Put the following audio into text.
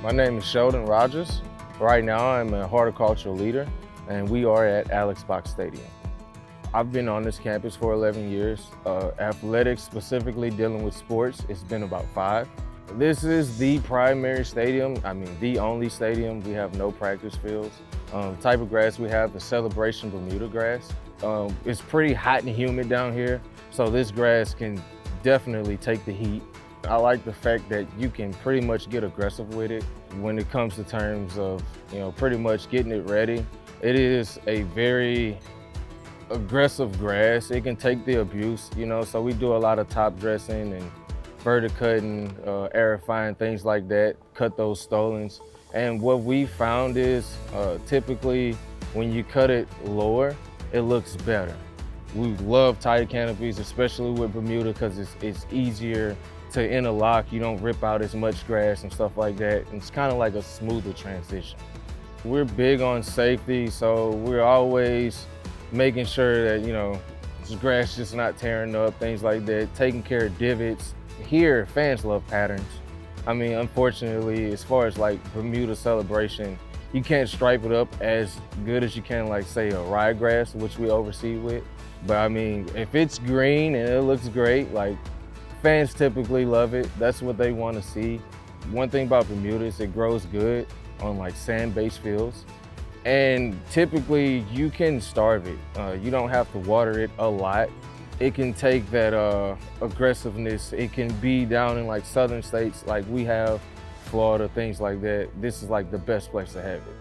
My name is Sheldon Rogers. Right now I'm a horticultural leader and we are at Alex Box Stadium. I've been on this campus for 11 years. Athletics, specifically dealing with sports, it's been about 5. This is the primary stadium, the only stadium. We have no practice fields. Type of grass we have is celebration Bermudagrass. It's pretty hot and humid down here, so this grass can definitely take the heat. I like the fact that you can pretty much get aggressive with it when it comes to terms of, pretty much getting it ready. It is a very aggressive grass. It can take the abuse, so we do a lot of top dressing and verticutting, aerifying, things like that, cut those stolons. And what we found is typically when you cut it lower, it looks better. We love tight canopies, especially with Bermuda, because it's easier to interlock. You don't rip out as much grass and stuff like that. And it's kind of like a smoother transition. We're big on safety, so we're always making sure that, this grass just not tearing up, things like that, taking care of divots. Here, fans love patterns. Unfortunately, as far as like Bermuda celebration, you can't stripe it up as good as you can, like say a ryegrass, which we oversee with. But if it's green and it looks great, like fans typically love it. That's what they want to see. One thing about Bermuda is it grows good on like sand-based fields. And typically you can starve it. You don't have to water it a lot. It can take that aggressiveness. It can be down in like southern states like we have, Florida, things like that. This is like the best place to have it.